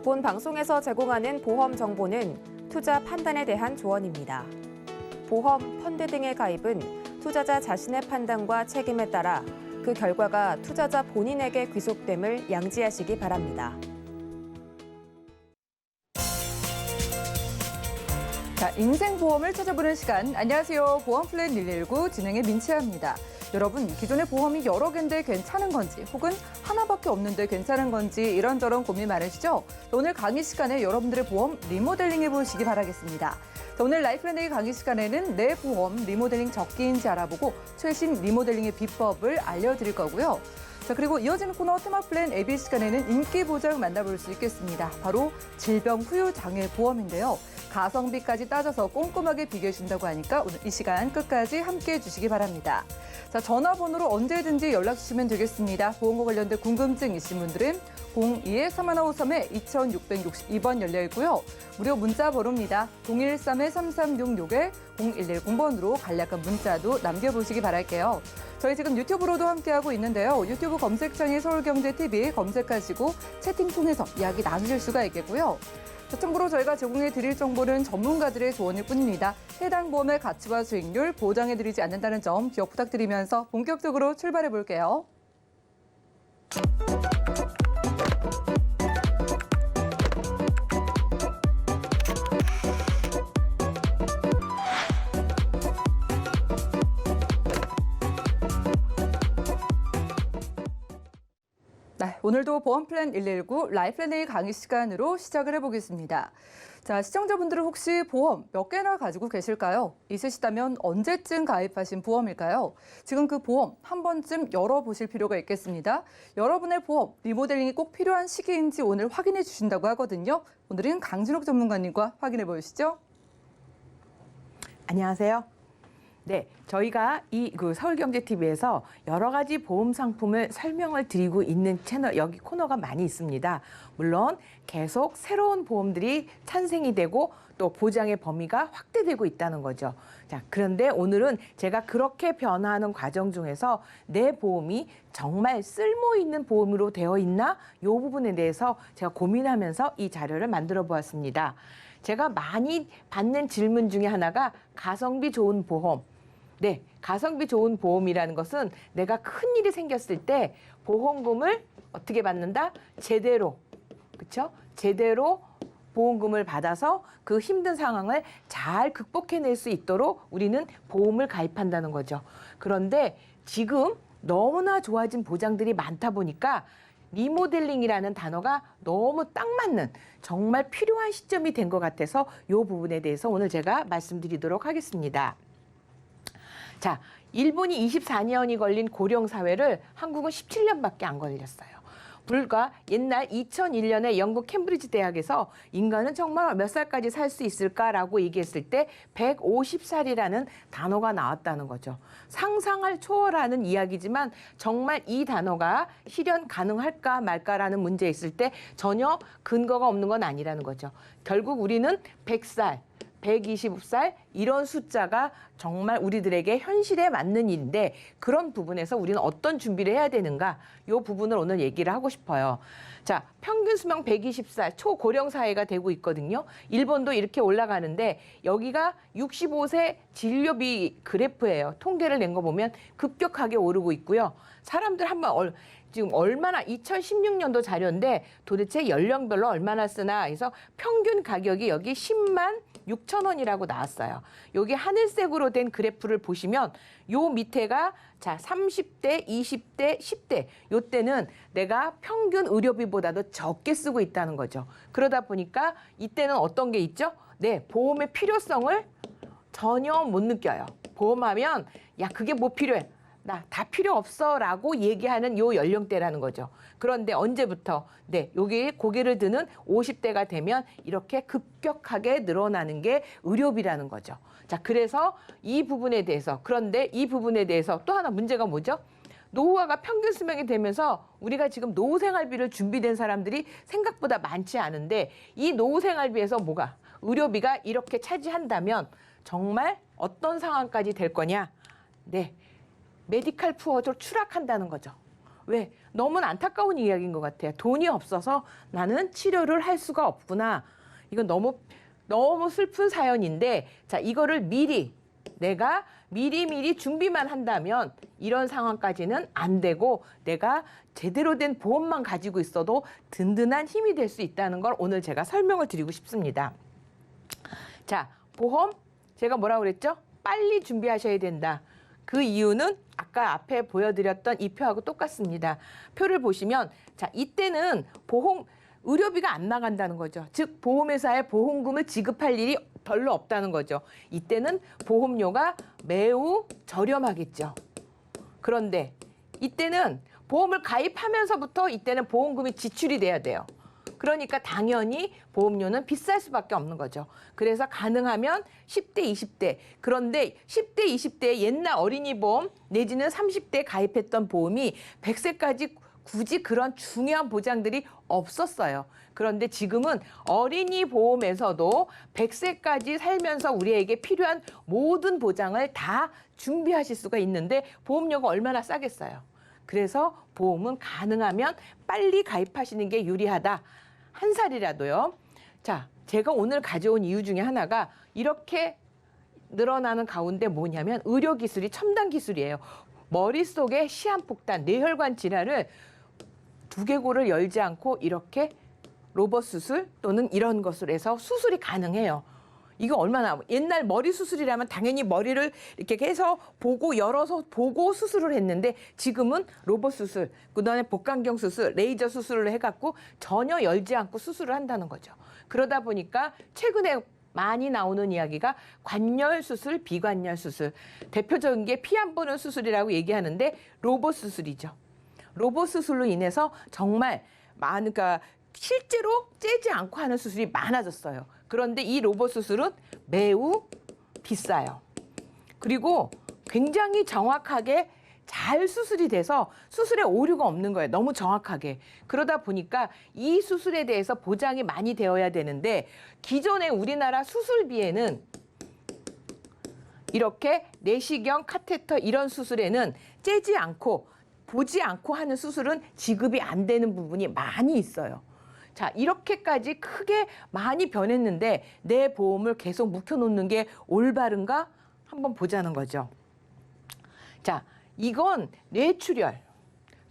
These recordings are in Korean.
본 방송에서 제공하는 보험 정보는 투자 판단에 대한 조언입니다. 보험, 펀드 등의 가입은 투자자 자신의 판단과 책임에 따라 그 결과가 투자자 본인에게 귀속됨을 양지하시기 바랍니다. 자, 인생보험을 찾아보는 시간. 안녕하세요. 보험플랜 119 진행의 민채아입니다. 여러분, 기존의 보험이 여러 개인데 괜찮은 건지 혹은 하나밖에 없는데 괜찮은 건지 이런저런 고민 많으시죠? 오늘 강의 시간에 여러분들의 보험 리모델링 해보시기 바라겠습니다. 오늘 라이프플랜 강의 시간에는 내 보험 리모델링 적기인지 알아보고 최신 리모델링의 비법을 알려드릴 거고요. 자, 그리고 이어지는 코너 테마플랜 AB 시간에는 인기 보장 만나볼 수 있겠습니다. 바로 질병 후유 장애 보험인데요. 가성비까지 따져서 꼼꼼하게 비교해 준다고 하니까 오늘 이 시간 끝까지 함께해 주시기 바랍니다. 자, 전화번호로 언제든지 연락 주시면 되겠습니다. 보험과 관련된 궁금증 있으신 분들은 02-3153-2662번 열려 있고요. 무료 문자 번호입니다. 013-3366-0110번으로 간략한 문자도 남겨보시기 바랄게요. 저희 지금 유튜브로도 함께하고 있는데요. 유튜브 검색창에 서울경제TV 검색하시고 채팅 통해서 이야기 나누실 수가 있겠고요. 참고로 저희가 제공해 드릴 정보는 전문가들의 조언일 뿐입니다. 해당 보험의 가치와 수익률 보장해 드리지 않는다는 점 기억 부탁드리면서 본격적으로 출발해 볼게요. 네, 오늘도 보험플랜 119 라이프플랜 A 강의 시간으로 시작을 해보겠습니다. 자, 시청자분들은 혹시 보험 몇 개나 가지고 계실까요? 있으시다면 언제쯤 가입하신 보험일까요? 지금 그 보험 한 번쯤 열어보실 필요가 있겠습니다. 여러분의 보험 리모델링이 꼭 필요한 시기인지 오늘 확인해 주신다고 하거든요. 오늘은 강진욱 전문가님과 확인해 보시죠. 안녕하세요. 네, 저희가 서울경제TV에서 여러 가지 보험 상품을 설명을 드리고 있는 채널, 여기 코너가 많이 있습니다. 물론 계속 새로운 보험들이 탄생이 되고 또 보장의 범위가 확대되고 있다는 거죠. 자, 그런데 오늘은 제가 그렇게 변화하는 과정 중에서 내 보험이 정말 쓸모 있는 보험으로 되어 있나? 이 부분에 대해서 제가 고민하면서 이 자료를 만들어 보았습니다. 제가 많이 받는 질문 중에 하나가 가성비 좋은 보험. 네, 가성비 좋은 보험이라는 것은 내가 큰일이 생겼을 때 보험금을 어떻게 받는다? 제대로, 그렇죠? 제대로 보험금을 받아서 그 힘든 상황을 잘 극복해낼 수 있도록 우리는 보험을 가입한다는 거죠. 그런데 지금 너무나 좋아진 보장들이 많다 보니까 리모델링이라는 단어가 너무 딱 맞는 정말 필요한 시점이 된 것 같아서 이 부분에 대해서 오늘 제가 말씀드리도록 하겠습니다. 자, 일본이 24년이 걸린 고령사회를 한국은 17년밖에 안 걸렸어요. 불과 옛날 2001년에 영국 캠브리지 대학에서 인간은 정말 몇 살까지 살 수 있을까라고 얘기했을 때 150살이라는 단어가 나왔다는 거죠. 상상을 초월하는 이야기지만 정말 이 단어가 실현 가능할까 말까라는 문제 있을 때 전혀 근거가 없는 건 아니라는 거죠. 결국 우리는 100살, 120살 이런 숫자가 정말 우리들에게 현실에 맞는 일인데 그런 부분에서 우리는 어떤 준비를 해야 되는가 이 부분을 오늘 얘기를 하고 싶어요. 자, 평균 수명 120살 초고령 사회가 되고 있거든요. 일본도 이렇게 올라가는데 여기가 65세 진료비 그래프예요. 통계를 낸 거 보면 급격하게 오르고 있고요. 사람들 한번 지금 얼마나 2016년도 자료인데 도대체 연령별로 얼마나 쓰나 해서 평균 가격이 여기 10만 6천 원이라고 나왔어요. 여기 하늘색으로 된 그래프를 보시면 요 밑에가 자 30대, 20대, 10대 요때는 내가 평균 의료비보다도 적게 쓰고 있다는 거죠. 그러다 보니까 이때는 어떤 게 있죠? 네, 보험의 필요성을 전혀 못 느껴요. 보험하면 야 그게 뭐 필요해. 나 다 필요 없어 라고 얘기하는 요 연령대라는 거죠. 그런데 언제부터 네, 여기 고개를 드는 50대가 되면 이렇게 급격하게 늘어나는 게 의료비라는 거죠. 자, 그래서 이 부분에 대해서 그런데 이 부분에 대해서 또 하나 문제가 뭐죠? 노후화가 평균 수명이 되면서 우리가 지금 노후생활비를 준비된 사람들이 생각보다 많지 않은데 이 노후생활비에서 뭐가 의료비가 이렇게 차지한다면 정말 어떤 상황까지 될 거냐? 네. 메디칼 푸어도 추락한다는 거죠. 왜? 너무 안타까운 이야기인 것 같아요. 돈이 없어서 나는 치료를 할 수가 없구나. 이건 너무 슬픈 사연인데, 자, 이거를 내가 미리 준비만 한다면 이런 상황까지는 안 되고, 내가 제대로 된 보험만 가지고 있어도 든든한 힘이 될 수 있다는 걸 오늘 제가 설명을 드리고 싶습니다. 자, 보험, 제가 뭐라고 그랬죠? 빨리 준비하셔야 된다. 그 이유는 아까 앞에 보여드렸던 이 표하고 똑같습니다. 표를 보시면, 자, 이때는 의료비가 안 나간다는 거죠. 즉, 보험회사에 보험금을 지급할 일이 별로 없다는 거죠. 이때는 보험료가 매우 저렴하겠죠. 그런데 이때는 보험을 가입하면서부터 이때는 보험금이 지출이 돼야 돼요. 그러니까 당연히 보험료는 비쌀 수밖에 없는 거죠. 그래서 가능하면 10대, 20대. 그런데 10대, 20대 옛날 어린이 보험 내지는 30대 가입했던 보험이 100세까지 굳이 그런 중요한 보장들이 없었어요. 그런데 지금은 어린이 보험에서도 100세까지 살면서 우리에게 필요한 모든 보장을 다 준비하실 수가 있는데 보험료가 얼마나 싸겠어요. 그래서 보험은 가능하면 빨리 가입하시는 게 유리하다. 한 살이라도요. 자, 제가 오늘 가져온 이유 중에 하나가 이렇게 늘어나는 가운데 뭐냐면 의료기술이 첨단 기술이에요. 머릿속에 시한폭탄, 뇌혈관 질환을 두개골을 열지 않고 이렇게 로봇 수술 또는 이런 것을 해서 수술이 가능해요. 이거 얼마나 옛날 머리 수술이라면 당연히 머리를 이렇게 해서 열어서 보고 수술을 했는데 지금은 로봇 수술, 그다음에 복강경 수술, 레이저 수술을 해갖고 전혀 열지 않고 수술을 한다는 거죠. 그러다 보니까 최근에 많이 나오는 이야기가 관열 수술, 비관열 수술. 대표적인 게 피 안 보는 수술이라고 얘기하는데 로봇 수술이죠. 로봇 수술로 인해서 정말 그러니까 실제로 째지 않고 하는 수술이 많아졌어요. 그런데 이 로봇 수술은 매우 비싸요. 그리고 굉장히 정확하게 잘 수술이 돼서 수술에 오류가 없는 거예요. 너무 정확하게. 그러다 보니까 이 수술에 대해서 보장이 많이 되어야 되는데 기존의 우리나라 수술비에는 이렇게 내시경, 카테터 이런 수술에는 째지 않고 보지 않고 하는 수술은 지급이 안 되는 부분이 많이 있어요. 자, 이렇게까지 크게 많이 변했는데 내 보험을 계속 묵혀놓는 게 올바른가? 한번 보자는 거죠. 자, 이건 뇌출혈.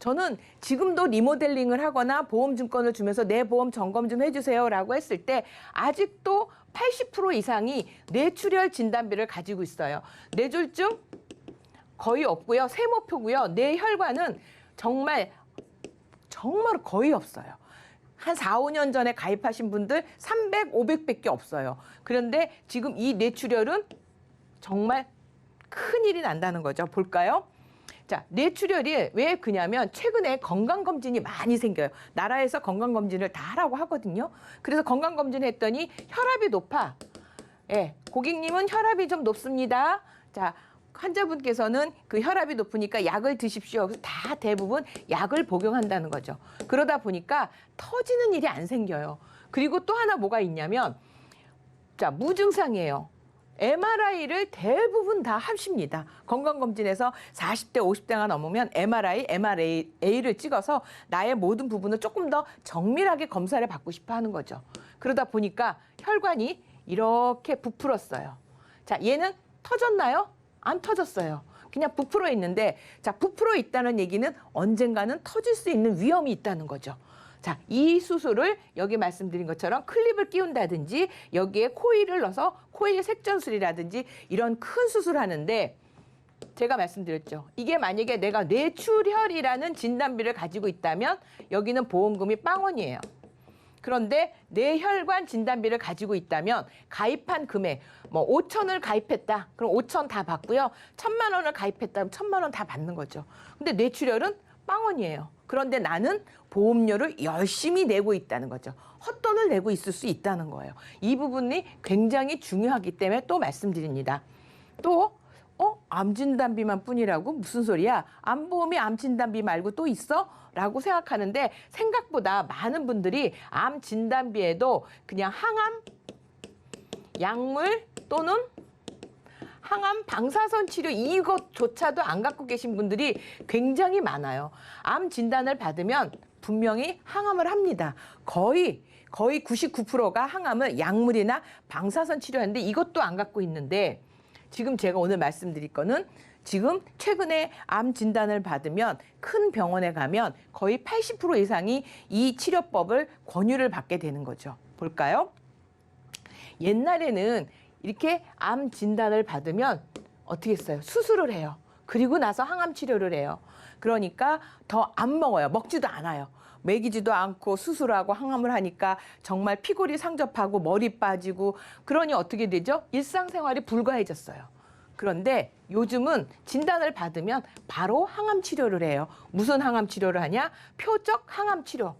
저는 지금도 리모델링을 하거나 보험증권을 주면서 내 보험 점검 좀 해주세요라고 했을 때 아직도 80% 이상이 뇌출혈 진단비를 가지고 있어요. 뇌졸중 거의 없고요. 세모표고요. 뇌혈관은 정말 거의 없어요. 한 4, 5년 전에 가입하신 분들 300, 500밖에 없어요. 그런데 지금 이 뇌출혈은 정말 큰일이 난다는 거죠. 볼까요? 자, 뇌출혈이 왜 그냐면 최근에 건강검진이 많이 생겨요. 나라에서 건강검진을 다 하라고 하거든요. 그래서 건강검진 했더니 혈압이 높아. 예, 고객님은 혈압이 좀 높습니다. 자, 환자분께서는 그 혈압이 높으니까 약을 드십시오. 그래서 다 대부분 약을 복용한다는 거죠. 그러다 보니까 터지는 일이 안 생겨요. 그리고 또 하나 뭐가 있냐면, 자, 무증상이에요. MRI를 대부분 다 하십니다. 건강검진에서 40대, 50대가 넘으면 MRA를 찍어서 나의 모든 부분을 조금 더 정밀하게 검사를 받고 싶어 하는 거죠. 그러다 보니까 혈관이 이렇게 부풀었어요. 자, 얘는 터졌나요? 안 터졌어요. 그냥 부풀어 있는데, 자, 부풀어 있다는 얘기는 언젠가는 터질 수 있는 위험이 있다는 거죠. 자, 이 수술을 여기 말씀드린 것처럼 클립을 끼운다든지 여기에 코일을 넣어서 코일 색전술이라든지 이런 큰 수술을 하는데 제가 말씀드렸죠. 이게 만약에 내가 뇌출혈이라는 진단비를 가지고 있다면 여기는 보험금이 0원이에요. 그런데 뇌혈관 진단비를 가지고 있다면 가입한 금액, 뭐 5천을 가입했다. 그럼 5천 다 받고요. 1,000만 원을 가입했다면 1,000만 원 다 받는 거죠. 근데 뇌출혈은 0원이에요. 그런데 나는 보험료를 열심히 내고 있다는 거죠. 헛돈을 내고 있을 수 있다는 거예요. 이 부분이 굉장히 중요하기 때문에 또 말씀드립니다. 또 암 진단비만 뿐이라고? 무슨 소리야? 암보험이 암 진단비 말고 또 있어? 라고 생각하는데 생각보다 많은 분들이 암 진단비에도 그냥 항암, 약물 또는 항암 방사선 치료 이것조차도 안 갖고 계신 분들이 굉장히 많아요. 암 진단을 받으면 분명히 항암을 합니다. 거의 99%가 항암을 약물이나 방사선 치료하는데 이것도 안 갖고 있는데 지금 제가 오늘 말씀드릴 거는 지금 최근에 암 진단을 받으면 큰 병원에 가면 거의 80% 이상이 이 치료법을 권유를 받게 되는 거죠. 볼까요? 옛날에는 이렇게 암 진단을 받으면 어떻게 했어요? 수술을 해요. 그리고 나서 항암 치료를 해요. 그러니까 더 안 먹어요. 먹지도 않아요. 먹이지도 않고 수술하고 항암을 하니까 정말 피골이 상접하고 머리 빠지고 그러니 어떻게 되죠? 일상생활이 불가해졌어요. 그런데 요즘은 진단을 받으면 바로 항암 치료를 해요. 무슨 항암 치료를 하냐? 표적 항암 치료.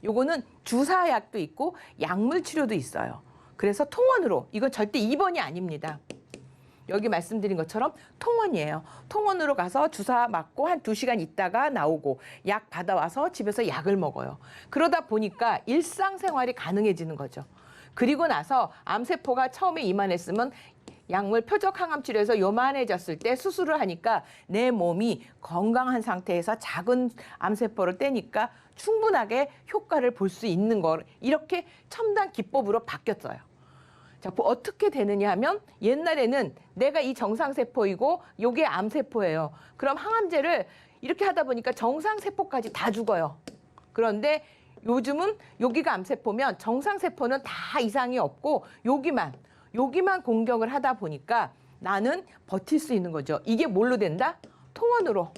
요거는 주사약도 있고 약물 치료도 있어요. 그래서 통원으로, 이건 절대 입원이 아닙니다. 여기 말씀드린 것처럼 통원이에요. 통원으로 가서 주사 맞고 한 2시간 있다가 나오고 약 받아와서 집에서 약을 먹어요. 그러다 보니까 일상생활이 가능해지는 거죠. 그리고 나서 암세포가 처음에 이만했으면 약물 표적 항암 치료에서 요만해졌을 때 수술을 하니까 내 몸이 건강한 상태에서 작은 암세포를 떼니까 충분하게 효과를 볼 수 있는 거 이렇게 첨단 기법으로 바뀌었어요. 자, 어떻게 되느냐 하면 옛날에는 내가 이 정상세포이고 요게 암세포예요. 그럼 항암제를 이렇게 하다 보니까 정상세포까지 다 죽어요. 그런데 요즘은 여기가 암세포면 정상세포는 다 이상이 없고 여기만 공격을 하다 보니까 나는 버틸 수 있는 거죠. 이게 뭘로 된다? 통원으로.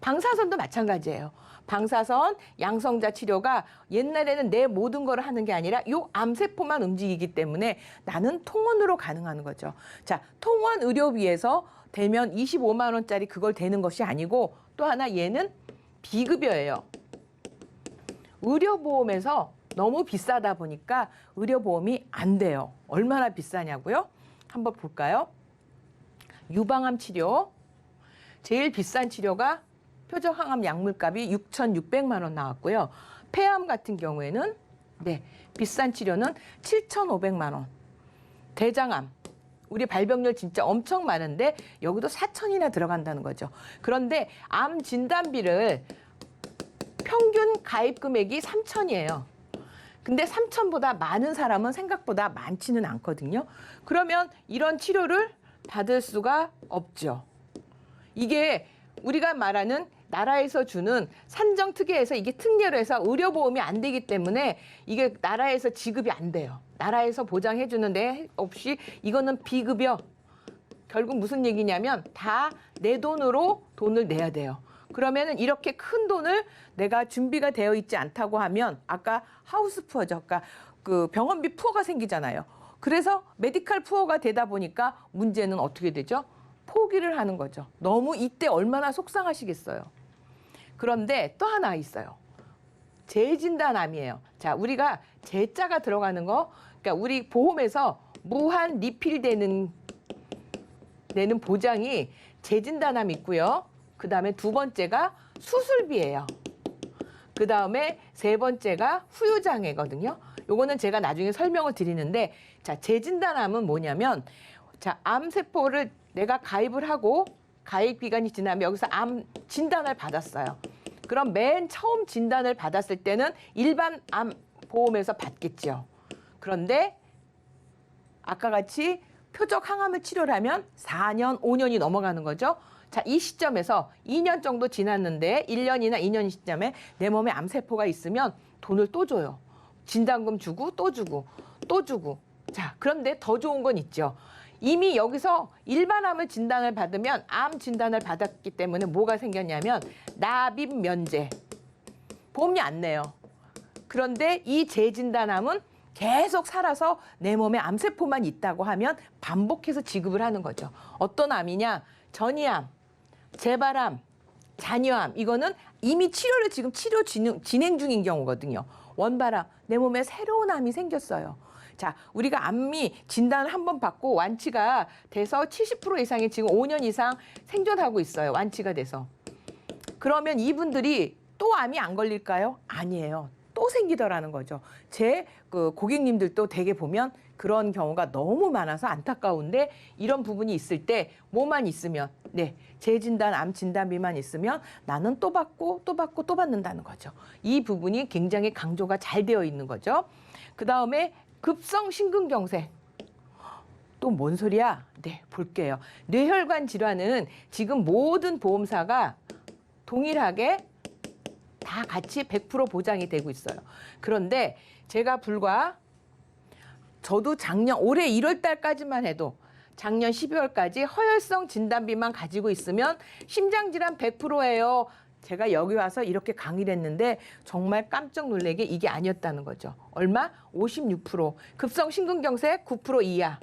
방사선도 마찬가지예요. 방사선, 양성자 치료가 옛날에는 내 모든 걸 하는 게 아니라 요 암세포만 움직이기 때문에 나는 통원으로 가능한 거죠. 자, 통원 의료비에서 대면 25만 원짜리 그걸 대는 것이 아니고 또 하나 얘는 비급여예요. 의료보험에서 너무 비싸다 보니까 의료보험이 안 돼요. 얼마나 비싸냐고요? 한번 볼까요? 유방암 치료. 제일 비싼 치료가 표적 항암 약물값이 6,600만 원 나왔고요. 폐암 같은 경우에는 비싼 치료는 7,500만 원. 대장암. 우리 발병률 진짜 엄청 많은데 여기도 4천이나 들어간다는 거죠. 그런데 암 진단비를 평균 가입 금액이 3천이에요. 근데 3천보다 많은 사람은 생각보다 많지는 않거든요. 그러면 이런 치료를 받을 수가 없죠. 이게 우리가 말하는 나라에서 주는 산정특혜에서 이게 특례로 해서 의료보험이 안 되기 때문에 이게 나라에서 지급이 안 돼요. 나라에서 보장해 주는데 없이 이거는 비급여. 결국 무슨 얘기냐면 다 내 돈으로 돈을 내야 돼요. 그러면은 이렇게 큰 돈을 내가 준비가 되어 있지 않다고 하면 아까 하우스 푸어죠. 아까 그 병원비 푸어가 생기잖아요. 그래서 메디칼 푸어가 되다 보니까 문제는 어떻게 되죠? 포기를 하는 거죠. 너무 이때 얼마나 속상하시겠어요. 그런데 또 하나 있어요. 재진단암이에요. 자, 우리가 재자가 들어가는 거, 그러니까 우리 보험에서 무한 리필되는 보장이 재진단암 있고요. 그 다음에 두 번째가 수술비예요. 그 다음에 세 번째가 후유장애거든요. 요거는 제가 나중에 설명을 드리는데, 자, 재진단암은 뭐냐면, 자, 암세포를 내가 가입을 하고 가입 기간이 지나면 여기서 암 진단을 받았어요. 그럼 맨 처음 진단을 받았을 때는 일반 암 보험에서 받겠죠. 그런데 아까 같이 표적 항암을 치료를 하면 4년, 5년이 넘어가는 거죠. 자, 이 시점에서 2년 정도 지났는데 1년이나 2년 시점에 내 몸에 암세포가 있으면 돈을 또 줘요. 진단금 주고 또 주고 또 주고. 자, 그런데 더 좋은 건 있죠. 이미 여기서 일반 암을 진단을 받으면 암 진단을 받았기 때문에 뭐가 생겼냐면 납입 면제. 보험료 안 내요. 그런데 이 재진단암은 계속 살아서 내 몸에 암세포만 있다고 하면 반복해서 지급을 하는 거죠. 어떤 암이냐? 전이암, 재발암, 잔여암. 이거는 이미 치료를 지금 진행 중인 경우거든요. 원발암, 내 몸에 새로운 암이 생겼어요. 자, 우리가 암이 진단을 한 번 받고 완치가 돼서 70% 이상이 지금 5년 이상 생존하고 있어요. 완치가 돼서. 그러면 이분들이 또 암이 안 걸릴까요? 아니에요. 또 생기더라는 거죠. 제 그 고객님들도 대개 보면 그런 경우가 너무 많아서 안타까운데 이런 부분이 있을 때 뭐만 있으면 재진단, 암 진단비만 있으면 나는 또 받고 또 받고 또 받는다는 거죠. 이 부분이 굉장히 강조가 잘 되어 있는 거죠. 그다음에 급성 심근경색. 또 뭔 소리야? 네, 볼게요. 뇌혈관 질환은 지금 모든 보험사가 동일하게 다 같이 100% 보장이 되고 있어요. 그런데 제가 저도 올해 1월 달까지만 해도 작년 12월까지 허혈성 진단비만 가지고 있으면 심장질환 100%예요. 제가 여기 와서 이렇게 강의를 했는데 정말 깜짝 놀라게 이게 아니었다는 거죠. 얼마? 56%. 급성 심근경색 9% 이하.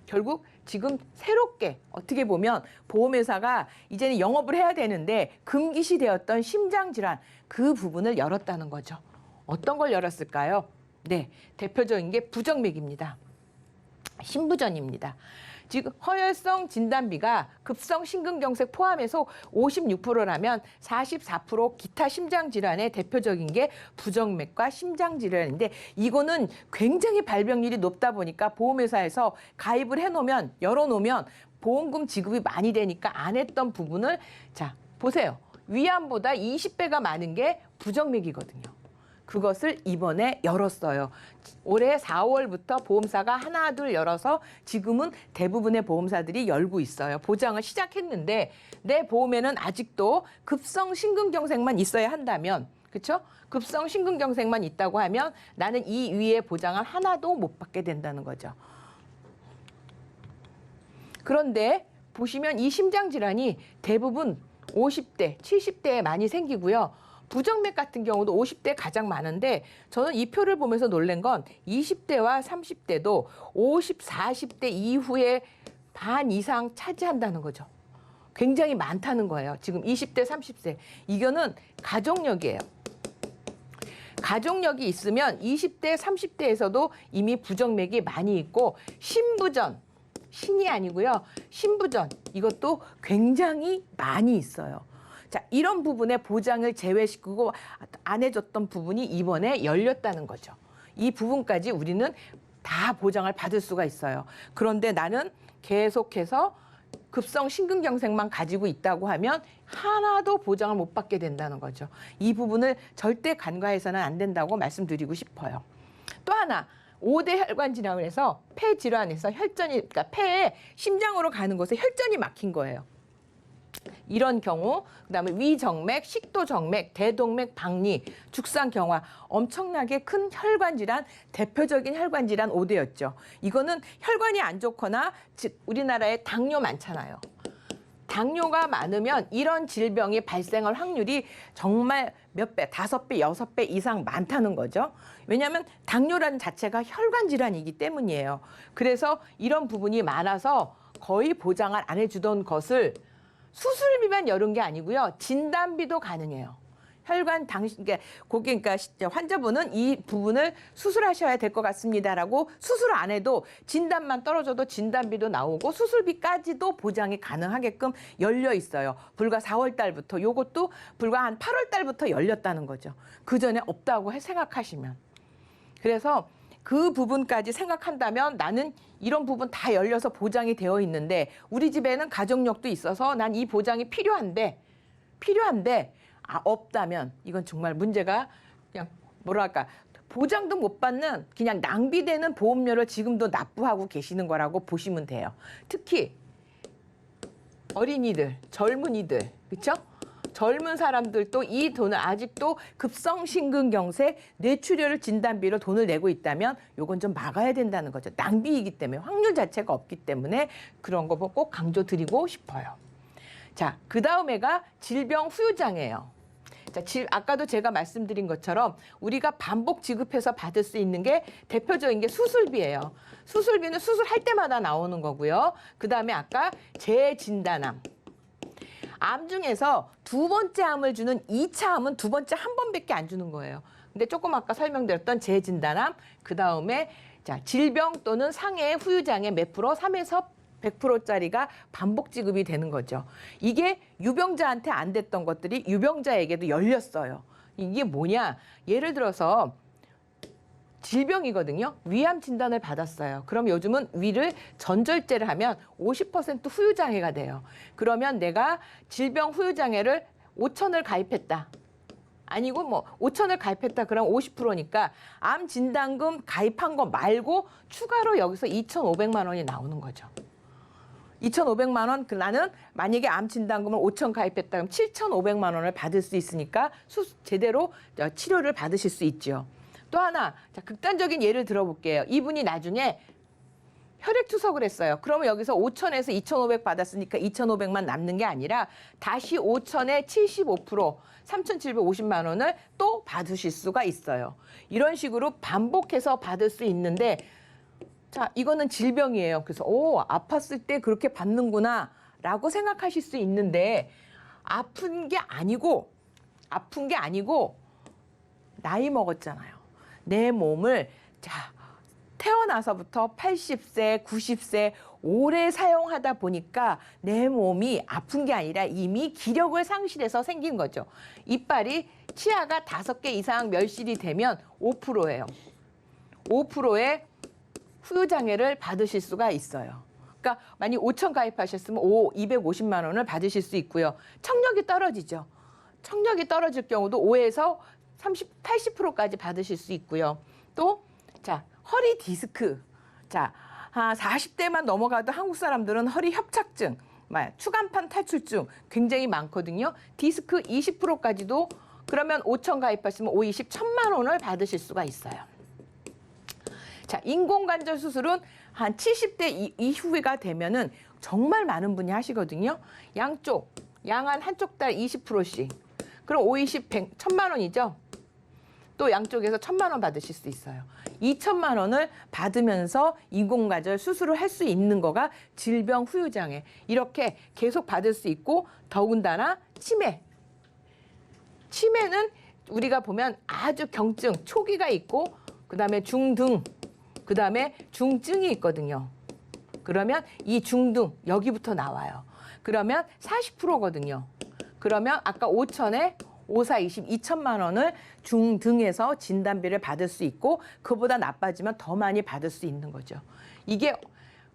결국 지금 새롭게 어떻게 보면 보험회사가 이제는 영업을 해야 되는데 금기시 되었던 심장질환 그 부분을 열었다는 거죠. 어떤 걸 열었을까요? 네, 대표적인 게 부정맥입니다. 심부전입니다. 지금 허혈성 진단비가 급성 심근경색 포함해서 56%라면 44% 기타 심장질환의 대표적인 게 부정맥과 심장질환인데 이거는 굉장히 발병률이 높다 보니까 보험회사에서 가입을 해놓으면 열어놓으면 보험금 지급이 많이 되니까 안 했던 부분을 자 보세요. 위암보다 20배가 많은 게 부정맥이거든요. 그것을 이번에 열었어요. 올해 4월부터 보험사가 하나 둘 열어서 지금은 대부분의 보험사들이 열고 있어요. 보장을 시작했는데 내 보험에는 아직도 급성 심근경색만 있어야 한다면 그렇죠? 급성 심근경색만 있다고 하면 나는 이 위에 보장을 하나도 못 받게 된다는 거죠. 그런데 보시면 이 심장질환이 대부분 50대, 70대에 많이 생기고요. 부정맥 같은 경우도 50대 가장 많은데 저는 이 표를 보면서 놀란 건 20대와 30대도 50, 40대 이후에 반 이상 차지한다는 거죠. 굉장히 많다는 거예요. 지금 20대, 30대. 이거는 가족력이에요. 가족력이 있으면 20대, 30대에서도 이미 부정맥이 많이 있고 신부전, 신이 아니고요. 신부전 이것도 굉장히 많이 있어요. 자, 이런 부분에 보장을 제외시키고 안 해줬던 부분이 이번에 열렸다는 거죠. 이 부분까지 우리는 다 보장을 받을 수가 있어요. 그런데 나는 계속해서 급성 심근경색만 가지고 있다고 하면 하나도 보장을 못 받게 된다는 거죠. 이 부분을 절대 간과해서는 안 된다고 말씀드리고 싶어요. 또 하나. 5대 혈관 질환을 해서 폐 질환에서 혈전이 그러니까 폐에 심장으로 가는 곳에 혈전이 막힌 거예요. 이런 경우 그다음에 위정맥, 식도정맥, 대동맥, 박리, 죽상경화 엄청나게 큰 혈관 질환 대표적인 혈관 질환 5대였죠. 이거는 혈관이 안 좋거나 즉 우리나라에 당뇨 많잖아요. 당뇨가 많으면 이런 질병이 발생할 확률이 정말 몇 배, 5배, 6배 이상 많다는 거죠. 왜냐하면 당뇨라는 자체가 혈관 질환이기 때문이에요. 그래서 이런 부분이 많아서 거의 보장을 안 해주던 것을 수술비만 열은 게 아니고요. 진단비도 가능해요. 혈관 그러니까 환자분은 이 부분을 수술하셔야 될 것 같습니다라고 수술 안 해도 진단만 떨어져도 진단비도 나오고 수술비까지도 보장이 가능하게끔 열려 있어요. 불과 4월 달부터 요것도 불과 한 8월 달부터 열렸다는 거죠. 그 전에 없다고 생각하시면. 그래서 그 부분까지 생각한다면 나는 이런 부분 다 열려서 보장이 되어 있는데 우리 집에는 가족력도 있어서 난 이 보장이 필요한데 없다면 이건 정말 문제가 그냥 뭐랄까 보장도 못 받는 그냥 낭비되는 보험료를 지금도 납부하고 계시는 거라고 보시면 돼요. 특히 어린이들, 젊은이들, 그렇죠? 젊은 사람들도 이 돈을 아직도 급성 심근경색 뇌출혈 진단비로 돈을 내고 있다면 요건 좀 막아야 된다는 거죠. 낭비이기 때문에 확률 자체가 없기 때문에 그런 거 꼭 강조드리고 싶어요. 자, 그 다음에가 질병 후유장애예요. 자, 아까도 제가 말씀드린 것처럼 우리가 반복 지급해서 받을 수 있는 게 대표적인 게 수술비예요. 수술비는 수술할 때마다 나오는 거고요. 그 다음에 아까 재진단암. 암 중에서 두 번째 암을 주는 2차 암은 두 번째 한 번밖에 안 주는 거예요. 근데 조금 아까 설명드렸던 재진단암, 그 다음에 자, 질병 또는 상해 후유장애 몇 프로, 3에서 100%짜리가 반복 지급이 되는 거죠. 이게 유병자한테 안 됐던 것들이 유병자에게도 열렸어요. 이게 뭐냐? 예를 들어서 질병이거든요. 위암 진단을 받았어요. 그럼 요즘은 위를 전절제를 하면 50% 후유장애가 돼요. 그러면 내가 질병 후유장애를 5천을 가입했다. 아니고 뭐 5천을 가입했다 그럼 50%니까 암 진단금 가입한 거 말고 추가로 여기서 2,500만 원이 나오는 거죠. 2,500만 원, 나는 만약에 암 진단금을 5천 가입했다 그럼 7,500만 원을 받을 수 있으니까 제대로 치료를 받으실 수 있죠. 또 하나, 자, 극단적인 예를 들어볼게요. 이분이 나중에 혈액 투석을 했어요. 그러면 여기서 5천에서 2,500 받았으니까 2,500만 남는 게 아니라 다시 5천에 75%, 3,750만 원을 또 받으실 수가 있어요. 이런 식으로 반복해서 받을 수 있는데, 자, 이거는 질병이에요. 그래서 아팠을 때 그렇게 받는구나 라고 생각하실 수 있는데 아픈 게 아니고 나이 먹었잖아요. 내 몸을 태어나서부터 80세, 90세 오래 사용하다 보니까 내 몸이 아픈 게 아니라 이미 기력을 상실해서 생긴 거죠. 이빨이 치아가 5개 이상 멸실이 되면 5%예요. 5%의 후유장애를 받으실 수가 있어요. 그러니까 만약 5천 가입하셨으면 250만 원을 받으실 수 있고요. 청력이 떨어지죠. 청력이 떨어질 경우도 5에서 80%까지 받으실 수 있고요. 또 허리 디스크. 자, 40대만 넘어가도 한국 사람들은 허리 협착증, 추간판 탈출증 굉장히 많거든요. 디스크 20%까지도 그러면 5천 가입하시면 5, 20, 1,000만 원을 받으실 수가 있어요. 자, 인공관절 수술은 한 70대 이후가 되면은 정말 많은 분이 하시거든요. 양안 한쪽 다 20%씩. 그럼 5, 20, 100, 1,000만 원이죠. 또 양쪽에서 1,000만 원 받으실 수 있어요. 2,000만 원을 받으면서 인공관절 수술을 할 수 있는 거가 질병 후유장애. 이렇게 계속 받을 수 있고 더군다나 치매는 우리가 보면 아주 경증, 초기가 있고 그다음에 중등, 그다음에 중증이 있거든요. 그러면 이 중등 여기부터 나와요. 그러면 40%거든요. 그러면 아까 5천에 5, 4, 20, 2천만 원을 중등에서 진단비를 받을 수 있고 그보다 나빠지면 더 많이 받을 수 있는 거죠. 이게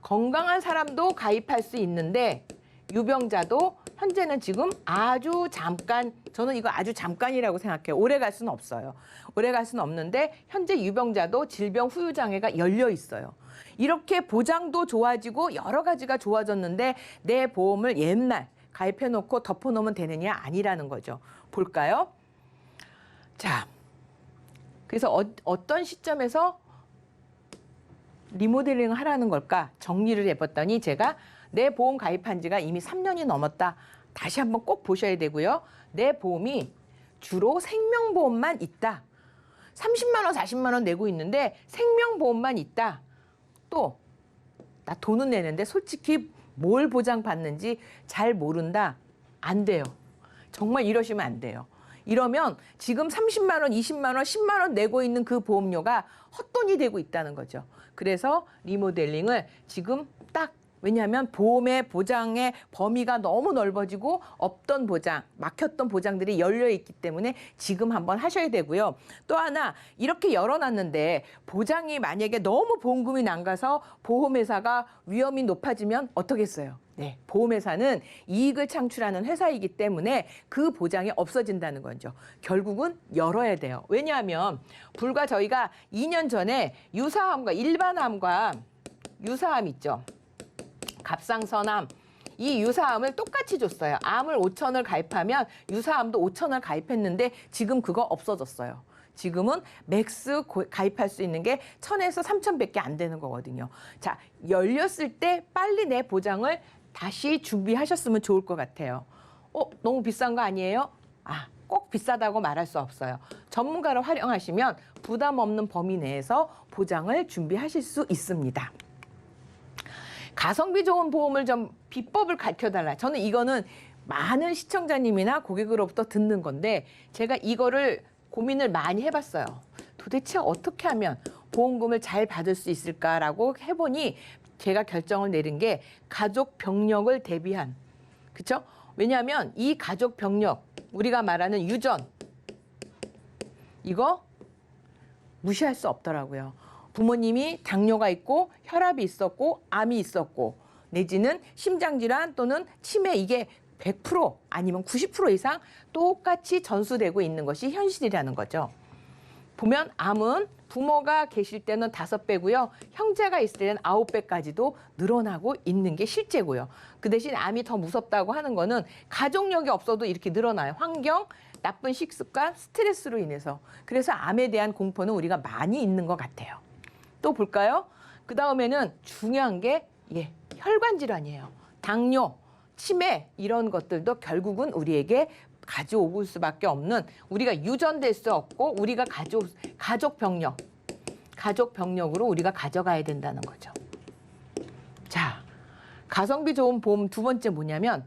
건강한 사람도 가입할 수 있는데 유병자도 현재는 지금 아주 잠깐, 저는 이거 아주 잠깐이라고 생각해요. 오래 갈 수는 없어요. 오래 갈 수는 없는데 현재 유병자도 질병 후유장애가 열려 있어요. 이렇게 보장도 좋아지고 여러 가지가 좋아졌는데 내 보험을 옛날 가입해놓고 덮어놓으면 되느냐? 아니라는 거죠. 볼까요? 자, 그래서 어떤 시점에서 리모델링을 하라는 걸까? 정리를 해봤더니 제가 내 보험 가입한 지가 이미 3년이 넘었다. 다시 한번 꼭 보셔야 되고요. 내 보험이 주로 생명보험만 있다. 30만 원, 40만 원 내고 있는데 생명보험만 있다. 또 나 돈은 내는데 솔직히 뭘 보장받는지 잘 모른다. 안 돼요. 정말 이러시면 안 돼요. 이러면 지금 30만 원, 20만 원, 10만 원 내고 있는 그 보험료가 헛돈이 되고 있다는 거죠. 그래서 리모델링을 지금 딱 왜냐하면 보험의 보장의 범위가 너무 넓어지고 없던 보장, 막혔던 보장들이 열려 있기 때문에 지금 한번 하셔야 되고요. 또 하나 이렇게 열어놨는데 보장이 만약에 너무 보험금이 남가서 보험회사가 위험이 높아지면 어떻겠어요? 네, 보험회사는 이익을 창출하는 회사이기 때문에 그 보장이 없어진다는 거죠. 결국은 열어야 돼요. 왜냐하면 불과 저희가 2년 전에 유사암과 일반암과 유사암 있죠. 갑상선암, 이 유사암을 똑같이 줬어요. 암을 5천을 가입하면 유사암도 5천을 가입했는데 지금 그거 없어졌어요. 지금은 맥스 가입할 수 있는 게 1,000에서 3,000밖에 안 되는 거거든요. 자, 열렸을 때 빨리 내 보장을 다시 준비하셨으면 좋을 것 같아요. 너무 비싼 거 아니에요? 꼭 비싸다고 말할 수 없어요. 전문가를 활용하시면 부담 없는 범위 내에서 보장을 준비하실 수 있습니다. 가성비 좋은 보험을 좀 비법을 가르쳐달라. 저는 이거는 많은 시청자님이나 고객으로부터 듣는 건데 제가 이거를 고민을 많이 해봤어요. 도대체 어떻게 하면 보험금을 잘 받을 수 있을까라고 해보니 제가 결정을 내린 게 가족 병력을 대비한, 그렇죠? 왜냐하면 이 가족 병력, 우리가 말하는 유전, 이거 무시할 수 없더라고요. 부모님이 당뇨가 있고 혈압이 있었고 암이 있었고 내지는 심장질환 또는 치매 이게 100% 아니면 90% 이상 똑같이 전수되고 있는 것이 현실이라는 거죠. 보면 암은 부모가 계실 때는 5배고요. 형제가 있을 때는 9배까지도 늘어나고 있는 게 실제고요. 그 대신 암이 더 무섭다고 하는 거는 가족력이 없어도 이렇게 늘어나요. 환경, 나쁜 식습관, 스트레스로 인해서. 그래서 암에 대한 공포는 우리가 많이 있는 것 같아요. 또 볼까요? 그 다음에는 중요한 게 혈관 질환이에요. 당뇨, 치매 이런 것들도 결국은 우리에게 가져올 수밖에 없는 우리가 유전될 수 없고 우리가 가족 병력으로 우리가 가져가야 된다는 거죠. 자, 가성비 좋은 보험 두 번째 뭐냐면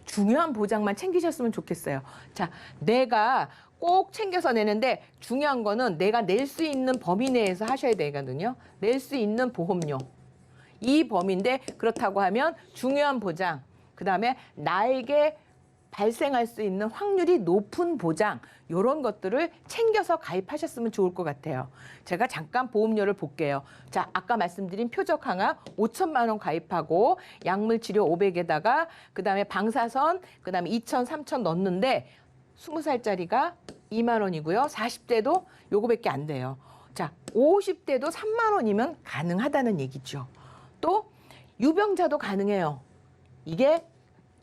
중요한 보장만 챙기셨으면 좋겠어요. 자, 내가 꼭 챙겨서 내는데 중요한 거는 내가 낼 수 있는 범위 내에서 하셔야 되거든요. 낼 수 있는 보험료. 이 범위인데 그렇다고 하면 중요한 보장, 그다음에 나에게 발생할 수 있는 확률이 높은 보장 이런 것들을 챙겨서 가입하셨으면 좋을 것 같아요. 제가 잠깐 보험료를 볼게요. 자, 아까 말씀드린 표적 항암 5천만 원 가입하고 약물 치료 500에다가 그다음에 방사선 그다음에 2천, 3천 넣는데 20살짜리가 2만 원이고요. 40대도 요거밖에 안 돼요. 자, 50대도 3만 원이면 가능하다는 얘기죠. 또 유병자도 가능해요. 이게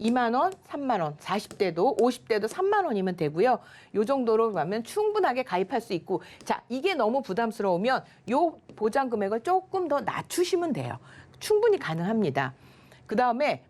2만 원, 3만 원, 40대도 50대도 3만 원이면 되고요. 요 정도로 가면 충분하게 가입할 수 있고 자, 이게 너무 부담스러우면 요 보장 금액을 조금 더 낮추시면 돼요. 충분히 가능합니다. 그다음에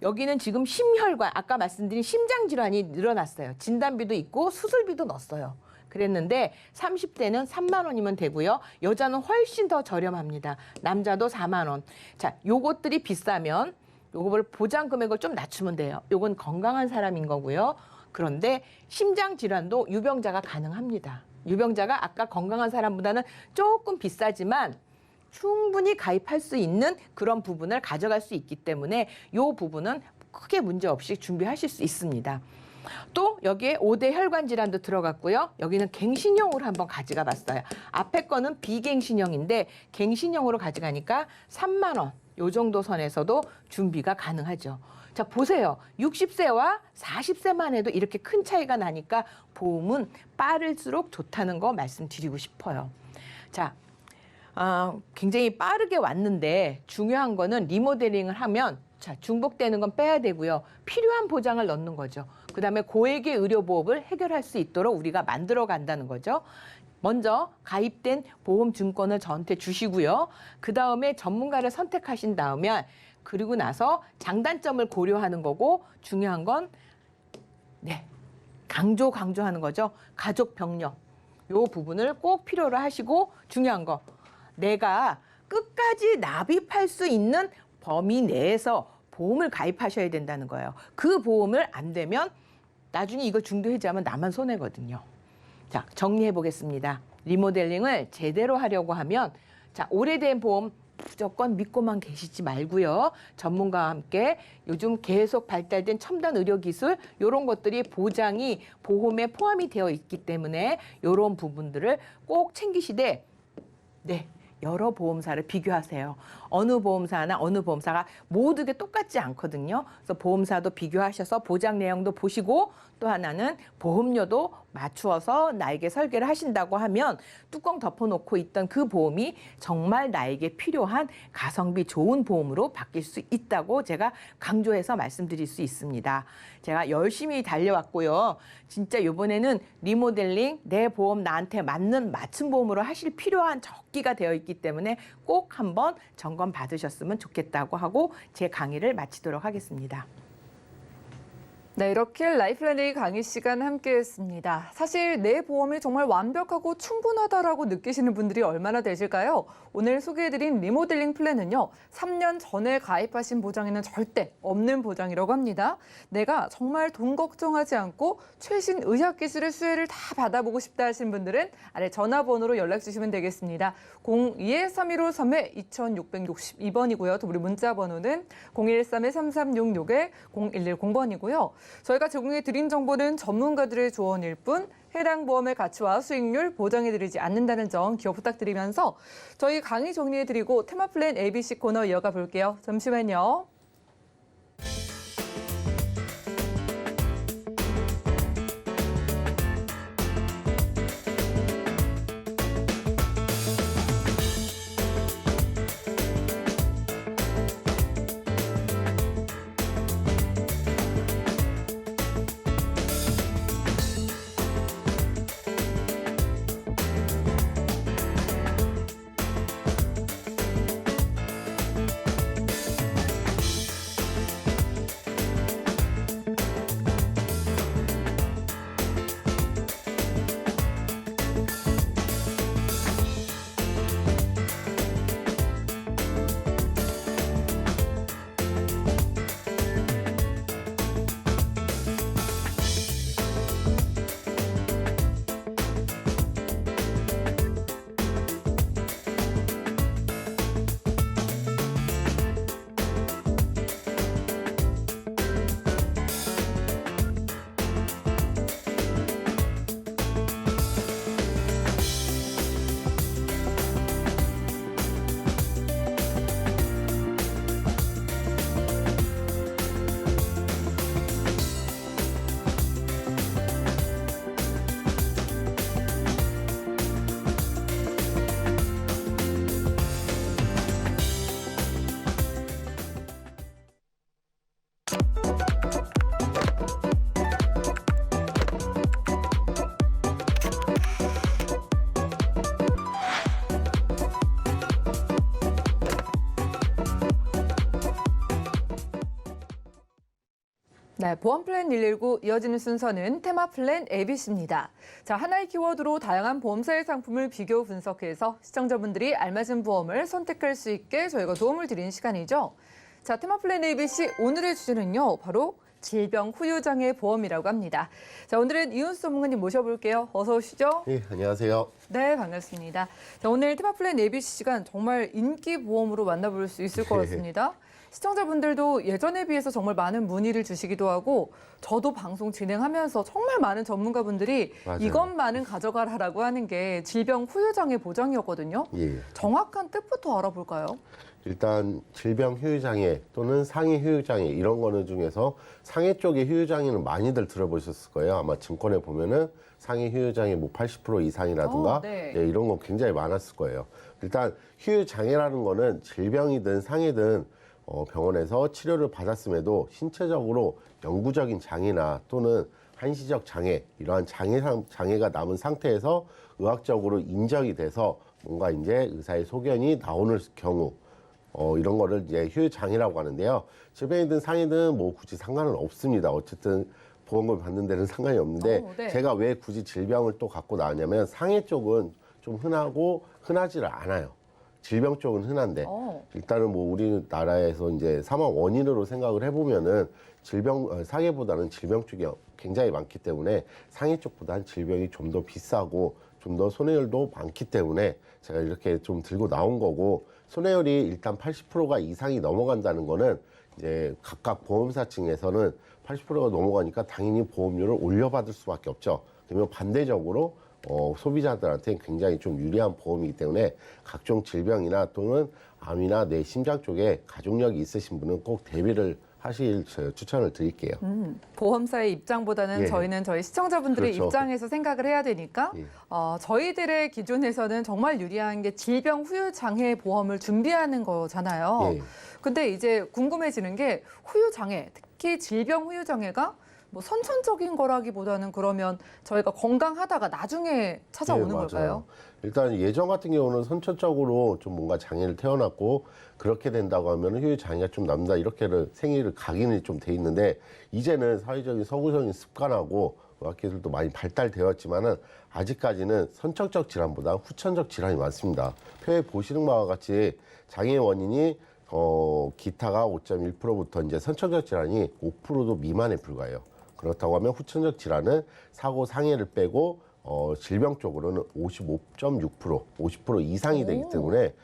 여기는 지금 심혈관, 아까 말씀드린 심장 질환이 늘어났어요. 진단비도 있고 수술비도 넣었어요. 그랬는데 30대는 3만 원이면 되고요. 여자는 훨씬 더 저렴합니다. 남자도 4만 원. 자, 요것들이 비싸면 요걸 보장 금액을 좀 낮추면 돼요. 요건 건강한 사람인 거고요. 그런데 심장 질환도 유병자가 가능합니다. 유병자가 아까 건강한 사람보다는 조금 비싸지만 충분히 가입할 수 있는 그런 부분을 가져갈 수 있기 때문에 요 부분은 크게 문제 없이 준비하실 수 있습니다. 또 여기에 5대 혈관 질환도 들어갔고요. 여기는 갱신형으로 한번 가져가 봤어요. 앞에 거는 비갱신형인데 갱신형으로 가져가니까 3만 원. 요 정도 선에서도 준비가 가능하죠. 자, 보세요. 60세와 40세만 해도 이렇게 큰 차이가 나니까 보험은 빠를수록 좋다는 거 말씀드리고 싶어요. 자, 굉장히 빠르게 왔는데 중요한 거는 리모델링을 하면 자, 중복되는 건 빼야 되고요. 필요한 보장을 넣는 거죠. 그다음에 고액의 의료보험을 해결할 수 있도록 우리가 만들어 간다는 거죠. 먼저 가입된 보험 증권을 저한테 주시고요. 그다음에 전문가를 선택하신 다음에 그리고 나서 장단점을 고려하는 거고 중요한 건 강조하는 거죠. 가족 병력. 요 부분을 꼭 필요로 하시고 중요한 거 내가 끝까지 납입할 수 있는 범위 내에서 보험을 가입하셔야 된다는 거예요. 그 보험을 안 되면 나중에 이거 중도 해지하면 나만 손해거든요. 자, 정리해 보겠습니다. 리모델링을 제대로 하려고 하면 자, 오래된 보험 무조건 믿고만 계시지 말고요. 전문가와 함께 요즘 계속 발달된 첨단 의료기술 이런 것들이 보장이 보험에 포함이 되어 있기 때문에 이런 부분들을 꼭 챙기시되 여러 보험사를 비교하세요. 어느 보험사나 어느 보험사가 모두게 똑같지 않거든요. 그래서 보험사도 비교하셔서 보장 내용도 보시고 또 하나는 보험료도 맞추어서 나에게 설계를 하신다고 하면 뚜껑 덮어놓고 있던 그 보험이 정말 나에게 필요한 가성비 좋은 보험으로 바뀔 수 있다고 제가 강조해서 말씀드릴 수 있습니다. 제가 열심히 달려왔고요. 진짜 이번에는 리모델링 내 보험 나한테 맞는 맞춤 보험으로 하실 필요한 적기가 되어 있기 때문에 꼭 한번 점검 받으셨으면 좋겠다고 하고 제 강의를 마치도록 하겠습니다. 네, 이렇게 라이플랜의 강의 시간 함께했습니다. 사실 내 보험이 정말 완벽하고 충분하다라고 느끼시는 분들이 얼마나 되실까요? 오늘 소개해드린 리모델링 플랜은요, 3년 전에 가입하신 보장에는 절대 없는 보장이라고 합니다. 내가 정말 돈 걱정하지 않고 최신 의학 기술의 수혜를 다 받아보고 싶다 하신 분들은 아래 전화번호로 연락 주시면 되겠습니다. 02-315-2662번이고요. 또 우리 문자 번호는 013-3366-0110번이고요. 저희가 제공해 드린 정보는 전문가들의 조언일 뿐 해당 보험의 가치와 수익률 보장해드리지 않는다는 점 기억 부탁드리면서 저희 강의 정리해드리고 테마플랜 ABC 코너 이어가 볼게요. 잠시만요. 네, 보험플랜 119 이어지는 순서는 테마플랜 ABC입니다. 자, 하나의 키워드로 다양한 보험사의 상품을 비교 분석해서 시청자분들이 알맞은 보험을 선택할 수 있게 저희가 도움을 드리는 시간이죠. 자, 테마플랜 ABC 오늘의 주제는요, 바로 질병 후유장애 보험이라고 합니다. 자, 오늘은 이훈수 전문가님 모셔볼게요. 어서 오시죠. 네, 안녕하세요. 네, 반갑습니다. 자, 오늘 테마플랜 ABC 시간 정말 인기 보험으로 만나볼 수 있을 것 같습니다. 시청자분들도 예전에 비해서 정말 많은 문의를 주시기도 하고 저도 방송 진행하면서 정말 많은 전문가분들이 맞아요. 이것만은 가져가라라고 하는 게 질병 후유장애 보장이었거든요. 예. 정확한 뜻부터 알아볼까요? 일단 질병 후유장애 또는 상해 후유장애 이런 거는 중에서 상해 쪽의 후유장애는 많이들 들어보셨을 거예요. 아마 증권에 보면은 상해 후유장애 뭐 80% 이상이라든가 네. 예, 이런 거 굉장히 많았을 거예요. 일단 후유장애라는 거는 질병이든 상해든 병원에서 치료를 받았음에도 신체적으로 영구적인 장애나 또는 한시적 장애, 이러한 장애가 남은 상태에서 의학적으로 인정이 돼서 뭔가 이제 의사의 소견이 나오는 경우, 이런 거를 이제 후유장애라고 하는데요. 질병이든 상해든 뭐 굳이 상관은 없습니다. 어쨌든 보험을 받는 데는 상관이 없는데 네. 제가 왜 굳이 질병을 또 갖고 나왔냐면 상해 쪽은 좀 흔하지를 않아요. 질병 쪽은 흔한데 일단은 뭐 우리나라에서 이제 사망 원인으로 생각을 해보면은 상해보다는 질병 쪽이 굉장히 많기 때문에 상해 쪽보다는 질병이 좀 더 비싸고 좀 더 손해율도 많기 때문에 제가 이렇게 좀 들고 나온 거고, 손해율이 일단 80%가 이상이 넘어간다는 거는 이제 각각 보험사 층에서는 80%가 넘어가니까 당연히 보험료를 올려받을 수밖에 없죠. 그러면 반대적으로 소비자들한테 굉장히 좀 유리한 보험이기 때문에 각종 질병이나 또는 암이나 내 심장 쪽에 가족력이 있으신 분은 꼭 대비를 하실 추천을 드릴게요. 보험사의 입장보다는 예. 저희는 저희 시청자분들의 그렇죠. 입장에서 생각을 해야 되니까 예. 저희들의 기준에서는 정말 유리한 게 질병 후유장애 보험을 준비하는 거잖아요. 예. 근데 이제 궁금해지는 게 후유장애, 특히 질병 후유장애가 뭐 선천적인 거라기보다는 그러면 저희가 건강하다가 나중에 찾아오는 네, 맞아요. 걸까요? 일단 예전 같은 경우는 선천적으로 좀 뭔가 장애를 태어났고 그렇게 된다고 하면 후유 장애가 좀 남다 이렇게를 생리를 각인이 좀 돼 있는데, 이제는 사회적인 서구적인 습관하고 의학기술도 많이 발달되었지만은 아직까지는 선천적 질환보다 후천적 질환이 많습니다. 표에 보시는 바와 같이 장애 원인이 기타가 5.1%부터 이제 선천적 질환이 5%도 미만에 불과해요. 그렇다고 하면 후천적 질환은 사고 상해를 빼고 질병 쪽으로는 55.6%, 50% 이상이 되기 때문에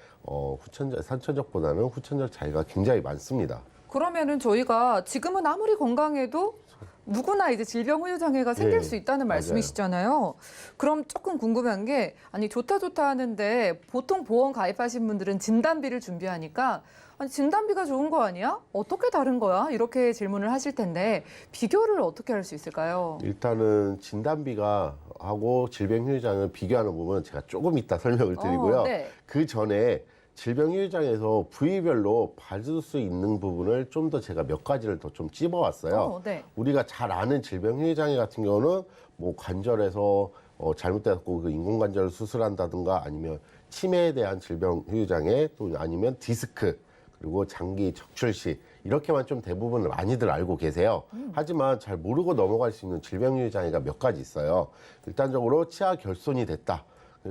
선천적보다는 후천적 차이가 굉장히 많습니다. 그러면은 저희가 지금은 아무리 건강해도 누구나 이제 질병 후유 장애가 생길 예, 수 있다는 맞아요. 말씀이시잖아요. 그럼 조금 궁금한 게 아니 좋다 하는데 보통 보험 가입하신 분들은 진단비를 준비하니까 아니 진단비가 좋은 거 아니야? 어떻게 다른 거야? 이렇게 질문을 하실 텐데 비교를 어떻게 할 수 있을까요? 일단은 진단비가 하고 질병 후유장을 비교하는 부분은 제가 조금 이따 설명을 드리고요. 네. 그 전에 질병 후유장에서 부위별로 받을 수 있는 부분을 좀 더 제가 몇 가지를 더 좀 찝어왔어요. 네. 우리가 잘 아는 질병 후유장애 같은 경우는 뭐 관절에서 잘못돼갖고 그 인공관절을 수술한다든가 아니면 치매에 대한 질병 후유장애 또 아니면 디스크 그리고 장기 척출시 이렇게만 좀 대부분 많이들 알고 계세요. 하지만 잘 모르고 넘어갈 수 있는 질병 후유장애가 몇 가지 있어요. 일단적으로 치아 결손이 됐다.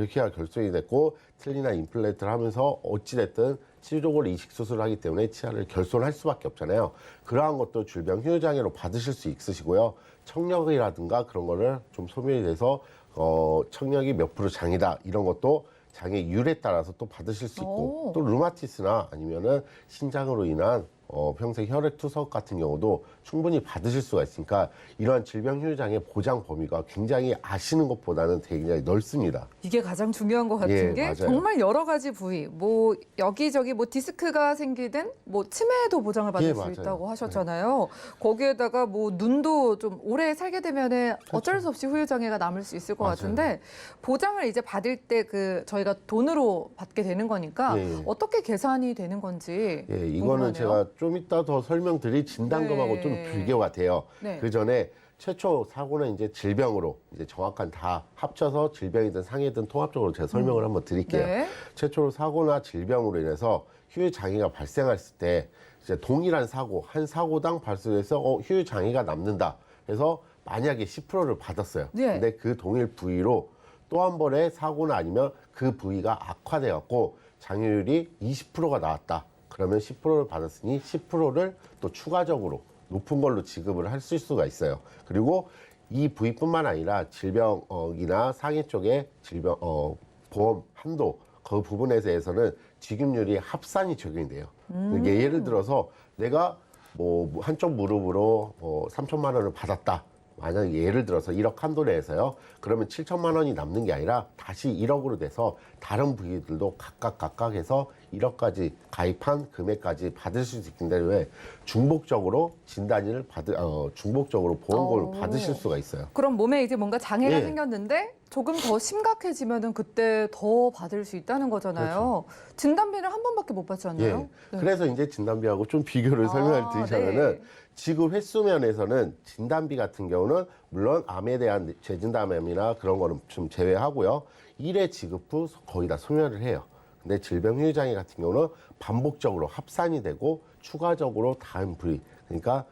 치아 결손이 됐고 틀니나 임플란트를 하면서 어찌됐든 치료적으로 이식 수술을 하기 때문에 치아를 결손할 수밖에 없잖아요. 그러한 것도 질병 후유장애로 받으실 수 있으시고요. 청력이라든가 그런 거를 좀 소멸이 돼서 청력이 몇 프로 장이다 이런 것도 장애율에 따라서 또 받으실 수 있고 또 류마티스나 아니면은 신장으로 인한 평생 혈액 투석 같은 경우도 충분히 받으실 수가 있으니까 이러한 질병 후유장애 보장 범위가 굉장히 아시는 것보다는 굉장히 넓습니다. 이게 가장 중요한 것 같은 예, 게 맞아요. 정말 여러 가지 부위, 뭐 여기저기 뭐 디스크가 생기든 뭐 치매에도 보장을 받을 예, 수 맞아요. 있다고 하셨잖아요. 거기에다가 뭐 눈도 좀 오래 살게 되면은 어쩔 수 없이 후유 장애가 남을 수 있을 것 맞아요. 같은데 보장을 이제 받을 때 그 저희가 돈으로 받게 되는 거니까 예. 어떻게 계산이 되는 건지 예, 이거는 궁금하네요. 제가 좀 이따 더 설명드릴 진단금하고 네. 좀 비교가 돼요. 네. 그 전에 최초 사고는 이제 질병으로 이제 정확한 다 합쳐서 질병이든 상해든 통합적으로 제가 설명을 한번 드릴게요. 네. 최초로 사고나 질병으로 인해서 휴유 장애가 발생했을 때 이제 동일한 사고 한 사고당 발생해서 휴유 장애가 남는다. 그래서 만약에 10%를 받았어요. 네. 근데 그 동일 부위로 또 한 번의 사고나 아니면 그 부위가 악화돼 갖고 장애율이 20%가 나왔다. 그러면 10%를 받았으니 10%를 또 추가적으로 높은 걸로 지급을 할 수가 있어요. 그리고 이 부위뿐만 아니라 질병이나 상해 쪽에 질병 보험 한도 그 부분에 대해서는 지급률이 합산이 적용이 돼요. 이게 예를 들어서 내가 뭐 한쪽 무릎으로 3천만 원을 받았다. 만약에 예를 들어서 1억 한도 내에서요. 그러면 7천만 원이 남는 게 아니라 다시 1억으로 돼서 다른 부위들도 각각 해서 1억까지 가입한 금액까지 받을 수 있기 때문에 중복적으로 진단을 중복적으로 보험금을 받으실 수가 있어요. 그럼 몸에 이제 뭔가 장애가 예. 생겼는데 조금 더 심각해지면은 그때 더 받을 수 있다는 거잖아요. 진단비를 한 번밖에 못 받지 않나요? 그렇죠. 예. 그래서 이제 진단비하고 좀 비교를 설명을 드리자면은 네. 지급 횟수 면에서는 진단비 같은 경우는 물론 암에 대한 재진단암이나 그런 거는 좀 제외하고요. 1회 지급 후 거의 다 소멸을 해요. 근데 질병 후유 장애 같은 경우는 반복적으로 합산이 되고 추가적으로 다음 부위 그러니까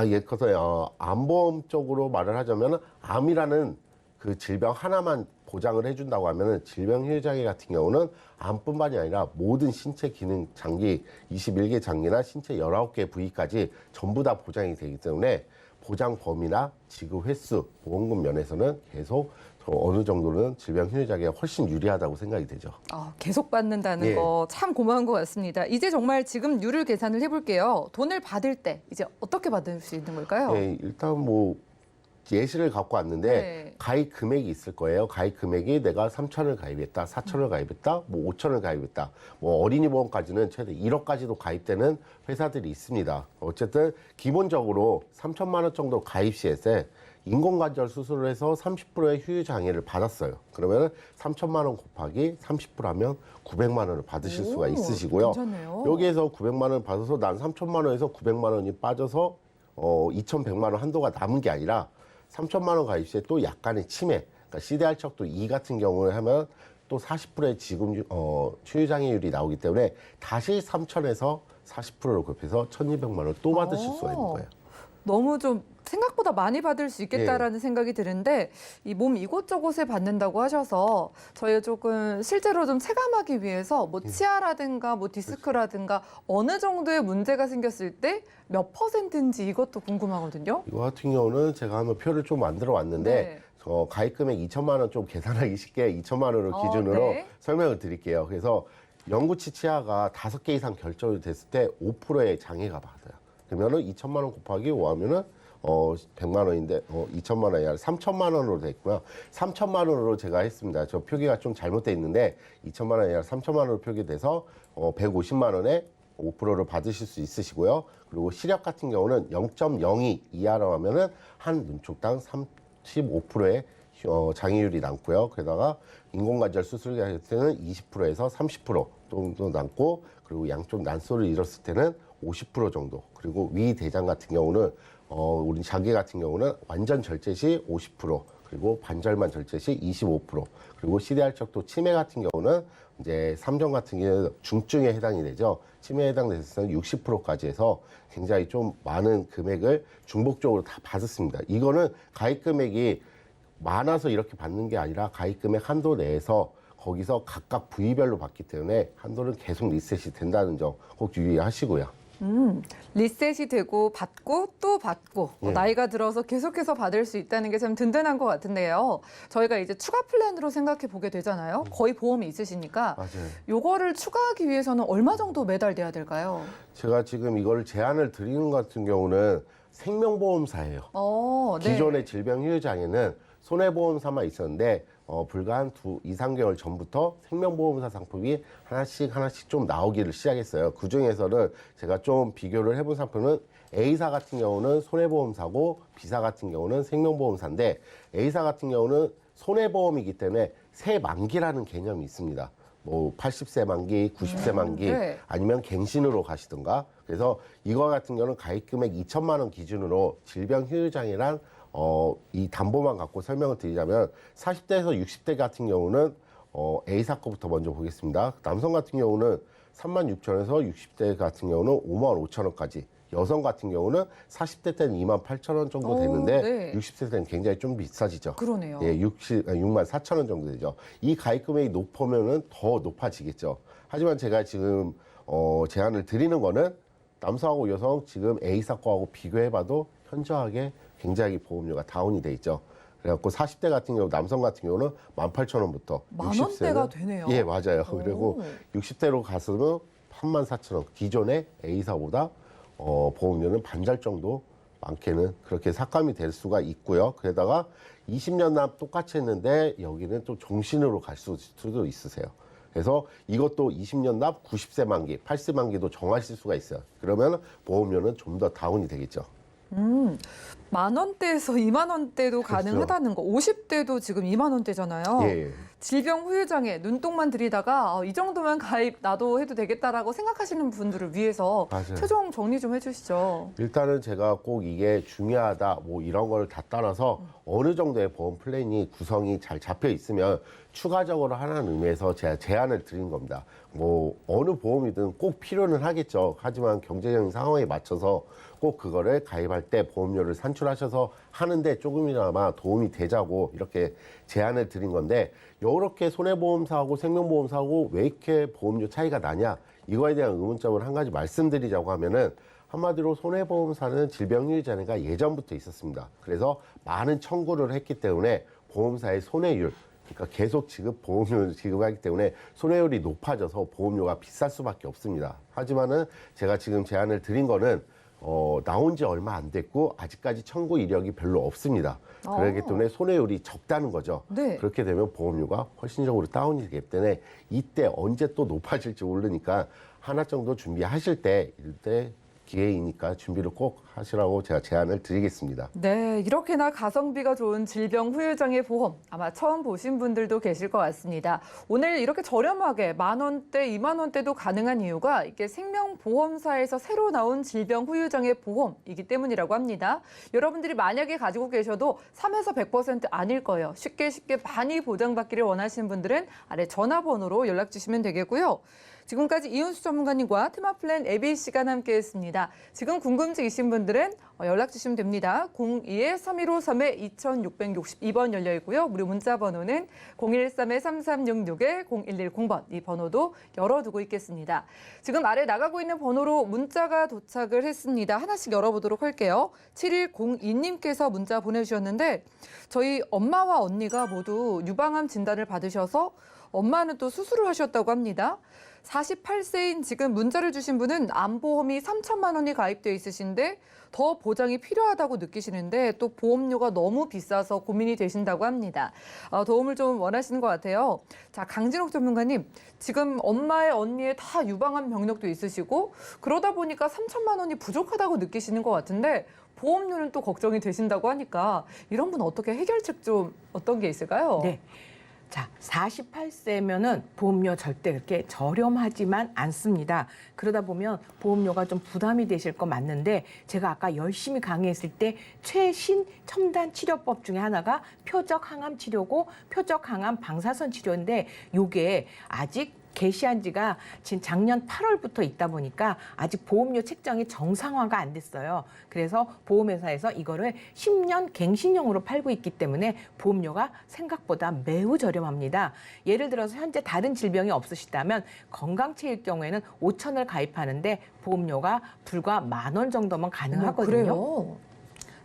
예컨대 암보험 쪽으로 말을 하자면 암이라는 그 질병 하나만 보장을 해준다고 하면은 질병 후유 장애 같은 경우는 암뿐만이 아니라 모든 신체 기능 장기 21개 장기나 신체 19개 부위까지 전부 다 보장이 되기 때문에 보장 범위나 지급 횟수 보험금 면에서는 계속 어느 정도는 질병 후유 장애가 훨씬 유리하다고 생각이 되죠. 계속 받는다는 예. 거 참 고마운 것 같습니다. 이제 정말 지금 율을 계산을 해볼게요. 돈을 받을 때 이제 어떻게 받을 수 있는 걸까요? 예, 일단 뭐 예시를 갖고 왔는데 네. 가입 금액이 있을 거예요. 가입 금액이 내가 3천을 가입했다, 4천을 가입했다, 뭐 5천을 가입했다. 뭐 어린이 보험까지는 최대 1억까지도 가입되는 회사들이 있습니다. 어쨌든 기본적으로 3천만 원 정도 가입 시에서 인공관절 수술을 해서 30%의 후유 장애를 받았어요. 그러면 3천만 원 곱하기 30% 하면 900만 원을 받으실 수가 있으시고요. 괜찮네요. 여기에서 900만 원을 받아서 난 3천만 원에서 900만 원이 빠져서 2,100만 원 한도가 남은 게 아니라 3천만 원 가입 시에 또 약간의 침해, 그러니까 CDR 척도 2 같은 경우에 하면 또 40%의 지금 후유 장애율이 나오기 때문에 다시 3천에서 40%를 곱해서 1,200만 원을 또 받으실 수가 있는 거예요. 너무 좀 생각보다 많이 받을 수 있겠다라는 생각이 드는데 이 몸 이곳저곳에 받는다고 하셔서 저희가 조금 실제로 좀 체감하기 위해서 뭐 치아라든가 뭐 디스크라든가 어느 정도의 문제가 생겼을 때 몇 %인지 이것도 궁금하거든요. 이거 같은 경우는 제가 한번 표를 좀 만들어 왔는데 네. 가입 금액 2천만 원 좀 계산하기 쉽게 2천만 원을 기준으로 네. 설명을 드릴게요. 그래서 영구치 치아가 5개 이상 결정이 됐을 때 5%의 장애가 받아요. 그러면은 2천만 원 곱하기 5 하면은 100만 원인데 2천만 원이 아니라 3천만 원으로 돼 있구나. 3천만 원으로 제가 했습니다. 저 표기가 좀 잘못돼 있는데 2천만 원이 아니라 3천만 원으로 표기돼서 150만 원에 5%를 받으실 수 있으시고요. 그리고 시력 같은 경우는 0.02 이하로 하면은 한 눈촉당 35%의 장애율이 남고요. 게다가 인공관절 수술을 할 때는 20%에서 30% 정도 남고, 그리고 양쪽 난소를 잃었을 때는 50% 정도. 그리고 위 대장 같은 경우는 우리 자기 같은 경우는 완전 절제 시 50%, 그리고 반절만 절제 시 25%, 그리고 시대활적도 치매 같은 경우는 이제 3종 같은 경우는 중증에 해당이 되죠. 치매에 해당됐을 때는 60%까지 해서 굉장히 좀 많은 금액을 중복적으로 다 받았습니다. 이거는 가입 금액이 많아서 이렇게 받는 게 아니라 가입 금액 한도 내에서 거기서 각각 부위별로 받기 때문에 한도는 계속 리셋이 된다는 점 꼭 유의하시고요. 리셋이 되고 받고 또 받고 예. 나이가 들어서 계속해서 받을 수 있다는 게 참 든든한 것 같은데요. 저희가 이제 추가 플랜으로 생각해 보게 되잖아요. 거의 보험이 있으시니까 맞아요. 요거를 추가하기 위해서는 얼마 정도 매달돼야 될까요? 제가 지금 이걸 제안을 드리는 것 같은 경우는 생명보험사예요. 네. 기존의 질병휴장에는 손해보험사만 있었는데 불과 한 2~3개월 전부터 생명보험사 상품이 하나씩 좀 나오기를 시작했어요. 그 중에서는 제가 좀 비교를 해본 상품은 A사 같은 경우는 손해보험사고 B사 같은 경우는 생명보험사인데, A사 같은 경우는 손해보험이기 때문에 새만기라는 개념이 있습니다. 뭐 80세 만기, 90세 만기, 네. 아니면 갱신으로 가시든가. 그래서 이거 같은 경우는 가입 금액 2천만 원 기준으로 질병휴장이란 이 담보만 갖고 설명을 드리자면 40대에서 60대 같은 경우는 A사 거부터 먼저 보겠습니다. 남성 같은 경우는 36,000원에서 60대 같은 경우는 55,000원까지, 여성 같은 경우는 40대 때는 28,000원 정도 되는데 네. 60대 때는 굉장히 좀 비싸지죠. 그러네요. 예, 64,000원 정도 되죠. 이 가입 금액이 높으면은 더 높아지겠죠. 하지만 제가 지금 제안을 드리는 거는 남성하고 여성 지금 A사 거하고 비교해봐도 현저하게 굉장히 보험료가 다운이 돼 있죠. 그래갖고 40대 같은 경우, 남성 같은 경우는 18,000원부터 10,000원대가 되네요. 예, 맞아요. 그리고 60대로 가서는 34,000원. 기존의 A사보다 보험료는 반절 정도 많게는 그렇게 삭감이 될 수가 있고요. 게다가 20년 납 똑같이 했는데 여기는 또 종신으로 갈 수도 있으세요. 그래서 이것도 20년 납 90세 만기, 80세 만기도 정하실 수가 있어요. 그러면 보험료는 좀 더 다운이 되겠죠. 10,000원대에서 20,000원대도 가능하다는 거. 50대도 지금 20,000원대잖아요. 예. 질병 후유장애 눈독만 들이다가 이 정도면 가입 나도 해도 되겠다라고 생각하시는 분들을 위해서 맞아요. 최종 정리 좀 해주시죠. 일단은 제가 꼭 이게 중요하다 뭐 이런 걸 다 따라서 어느 정도의 보험 플랜이 구성이 잘 잡혀 있으면 추가적으로 하라는 의미에서 제가 제안을 드린 겁니다. 뭐 어느 보험이든 꼭 필요는 하겠죠. 하지만 경제적인 상황에 맞춰서 꼭 그거를 가입할 때 보험료를 산출하셔서 하는데 조금이나마 도움이 되자고 이렇게 제안을 드린 건데, 이렇게 손해보험사하고 생명보험사하고 왜 이렇게 보험료 차이가 나냐, 이거에 대한 의문점을 한 가지 말씀드리자고 하면은, 한마디로 손해보험사는 질병휴장애가 예전부터 있었습니다. 그래서 많은 청구를 했기 때문에 보험사의 손해율, 그러니까 계속 보험료를 지급하기 때문에 손해율이 높아져서 보험료가 비쌀 수밖에 없습니다. 하지만은 제가 지금 제안을 드린 거는 나온 지 얼마 안 됐고 아직까지 청구 이력이 별로 없습니다. 그렇기 때문에 손해율이 적다는 거죠. 네. 그렇게 되면 보험료가 훨씬적으로 다운이 되기 때문에 이때 언제 또 높아질지 모르니까 하나 정도 준비하실 때 이때 기회이니까 준비를 꼭 하시라고 제가 제안을 드리겠습니다. 네, 이렇게나 가성비가 좋은 질병 후유장애 보험 아마 처음 보신 분들도 계실 것 같습니다. 오늘 이렇게 저렴하게 10,000원대, 20,000원대도 가능한 이유가 이게 생명보험사에서 새로 나온 질병 후유장애 보험이기 때문이라고 합니다. 여러분들이 만약에 가지고 계셔도 3에서 100% 아닐 거예요. 쉽게 많이 보장받기를 원하시는 분들은 아래 전화번호로 연락 주시면 되겠고요. 지금까지 이윤수 전문가님과 테마플랜 ABC가 함께했습니다. 지금 궁금증이신 분들은 연락 주시면 됩니다. 02-3153-2662번 열려 있고요. 무료 문자 번호는 013-3366-0110번, 이 번호도 열어두고 있겠습니다. 지금 아래 나가고 있는 번호로 문자가 도착을 했습니다. 하나씩 열어보도록 할게요. 7102님께서 문자 보내주셨는데, 저희 엄마와 언니가 모두 유방암 진단을 받으셔서 엄마는 또 수술을 하셨다고 합니다. 48세인 지금 문자를 주신 분은 암보험이 3천만 원이 가입돼 있으신데 더 보장이 필요하다고 느끼시는데 또 보험료가 너무 비싸서 고민이 되신다고 합니다. 도움을 좀 원하시는 것 같아요. 자, 강진옥 전문가님, 지금 엄마의 언니의 다 유방암 병력도 있으시고 그러다 보니까 3천만 원이 부족하다고 느끼시는 것 같은데 보험료는 또 걱정이 되신다고 하니까 이런 분 어떻게 해결책 좀 어떤 게 있을까요? 네. 자, 48세면은 보험료 절대 그렇게 저렴하지만 않습니다. 그러다 보면 보험료가 좀 부담이 되실 거 맞는데 제가 아까 열심히 강의했을 때 최신 첨단 치료법 중에 하나가 표적 항암 치료고 표적 항암 방사선 치료인데 요게 아직 개시한 지가 지금 작년 8월부터 있다 보니까 아직 보험료 책정이 정상화가 안 됐어요. 그래서 보험회사에서 이거를 10년 갱신형으로 팔고 있기 때문에 보험료가 생각보다 매우 저렴합니다. 예를 들어서 현재 다른 질병이 없으시다면 건강체일 경우에는 5천을 가입하는데 보험료가 불과 10,000원 정도면 가능하거든요. 그래요?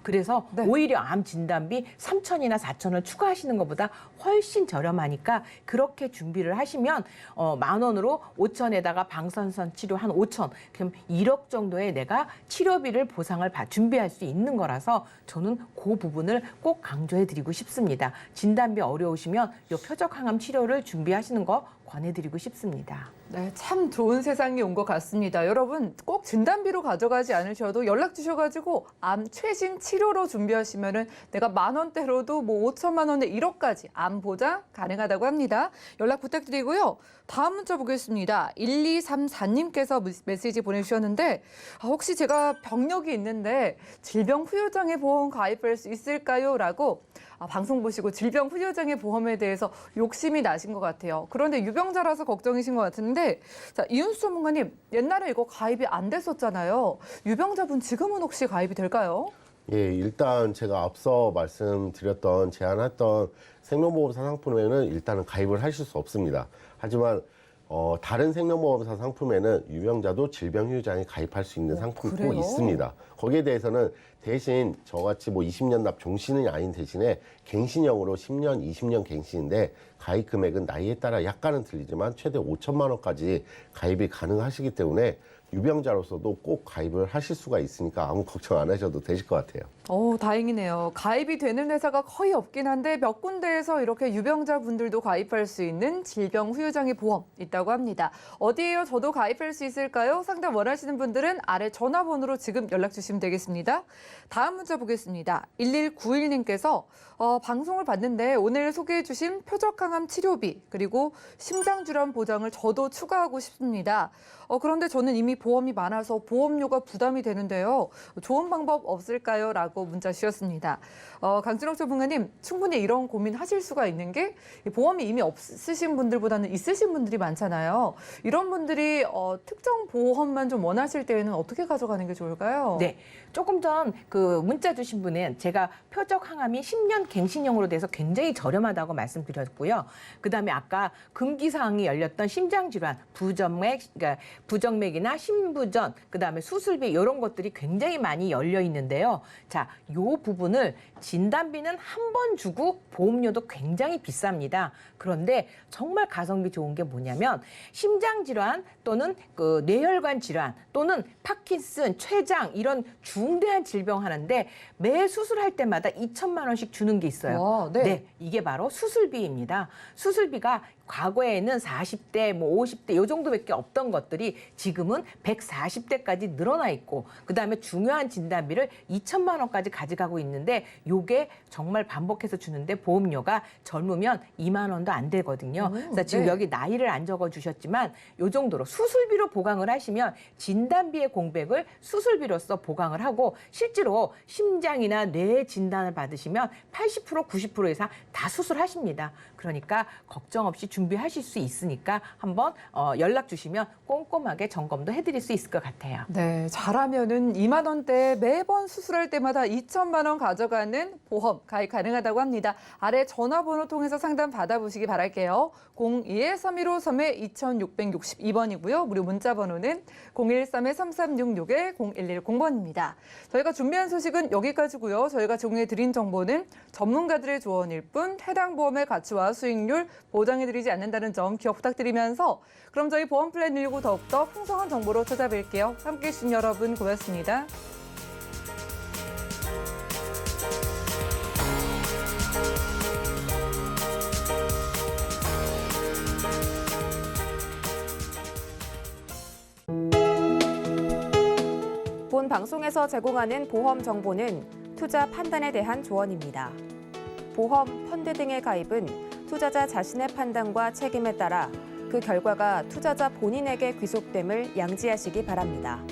그래서 네. 오히려 암 진단비 3,000이나 4,000을 추가하시는 것보다 훨씬 저렴하니까 그렇게 준비를 하시면 10,000원으로 5,000에다가 방사선 치료 한 5,000, 그럼 1억 정도의 내가 치료비를 보상을 준비할 수 있는 거라서 저는 그 부분을 꼭 강조해드리고 싶습니다. 진단비 어려우시면 이 표적항암 치료를 준비하시는 거 권해드리고 싶습니다. 네, 참 좋은 세상이 온 것 같습니다. 여러분 꼭 진단비로 가져가지 않으셔도 연락 주셔가지고 암 최신 치료로 준비하시면은 내가 10,000원대로도 뭐 5천만 원에 1억까지 암 보장 가능하다고 합니다. 연락 부탁드리고요. 다음 문자 보겠습니다. 1234님께서 메시지 보내주셨는데 혹시 제가 병력이 있는데 질병 후유장애 보험 가입할 수 있을까요? 라고 방송 보시고 질병 후유장애 보험에 대해서 욕심이 나신 것 같아요. 그런데 유병자라서 걱정이신 것 같은데 자, 이윤수 전문가님 옛날에 이거 가입이 안 됐었잖아요. 유병자분 지금은 혹시 가입이 될까요? 예, 일단 제가 앞서 말씀드렸던 제안했던 생명보험사 상품에는 일단은 가입을 하실 수 없습니다. 하지만 다른 생명보험사 상품에는 유병자도 질병후유장에 가입할 수 있는 상품이 또 그래요? 있습니다. 거기에 대해서는 대신 저같이 뭐 20년 납 종신이 아닌 대신에 갱신형으로 10년, 20년 갱신인데 가입 금액은 나이에 따라 약간은 틀리지만 최대 5천만 원까지 가입이 가능하시기 때문에 유병자로서도 꼭 가입을 하실 수가 있으니까 아무 걱정 안 하셔도 되실 것 같아요. 다행이네요. 가입이 되는 회사가 거의 없긴 한데 몇 군데에서 이렇게 유병자분들도 가입할 수 있는 질병 후유장애 보험 있다고 합니다. 어디에요? 저도 가입할 수 있을까요? 상담 원하시는 분들은 아래 전화번호로 지금 연락 주시면 되겠습니다. 다음 문자 보겠습니다. 1191님께서 방송을 봤는데 오늘 소개해 주신 표적항암 치료비 그리고 심장질환 보장을 저도 추가하고 싶습니다. 그런데 저는 이미 보험이 많아서 보험료가 부담이 되는데요. 좋은 방법 없을까요? 라고 문자 주셨습니다. 강진옥 전문가님, 충분히 이런 고민하실 수가 있는 게 보험이 이미 없으신 분들보다는 있으신 분들이 많잖아요. 이런 분들이 특정 보험만 좀 원하실 때에는 어떻게 가져가는 게 좋을까요? 네. 조금 전 그 문자 주신 분은 제가 표적 항암이 10년 갱신형으로 돼서 굉장히 저렴하다고 말씀드렸고요. 그다음에 아까 금기사항이 열렸던 심장질환, 그러니까 부정맥이나 심부전, 그다음에 수술비 이런 것들이 굉장히 많이 열려 있는데요. 자, 요 부분을 진단비는 한 번 주고 보험료도 굉장히 비쌉니다. 그런데 정말 가성비 좋은 게 뭐냐면 심장질환 또는 그 뇌혈관 질환 또는 파킨슨, 췌장 이런 중대한 질병 하는데 매 수술할 때마다 2천만 원씩 주는 게 있어요. 와, 네. 이게 바로 수술비입니다. 수술비가 과거에는 40대, 뭐 50대 요 정도밖에 없던 것들이 지금은 140대까지 늘어나 있고 그다음에 중요한 진단비를 2천만 원까지 가져가고 있는데 요게 정말 반복해서 주는데 보험료가 젊으면 2만 원도 안 되거든요. 그래서 지금 네. 여기 나이를 안 적어 주셨지만 요 정도로 수술비로 보강을 하시면 진단비의 공백을 수술비로서 보강을 하고 실제로 심장이나 뇌 진단을 받으시면 80%, 90% 이상 다 수술하십니다. 그러니까 걱정 없이 준비하실 수 있으니까 한번 연락 주시면 꼼꼼하게 점검도 해드릴 수 있을 것 같아요. 네, 잘하면은 2만 원대 매번 수술할 때마다 2천만 원 가져가는 보험 가입 가능하다고 합니다. 아래 전화번호 통해서 상담 받아보시기 바랄게요. 02-315-2662번이고요. 무료 문자 번호는 013-3366-0110번입니다. 저희가 준비한 소식은 여기까지고요. 저희가 제공해드린 정보는 전문가들의 조언일 뿐 해당 보험의 가치와 수익률 보장해드리지 않는다는 점 기억 부탁드리면서 그럼 저희 보험 플랜 119 더욱더 풍성한 정보로 찾아뵐게요. 함께해 주신 여러분 고맙습니다. 본 방송에서 제공하는 보험 정보는 투자 판단에 대한 조언입니다. 보험, 펀드 등의 가입은 투자자 자신의 판단과 책임에 따라 그 결과가 투자자 본인에게 귀속됨을 양지하시기 바랍니다.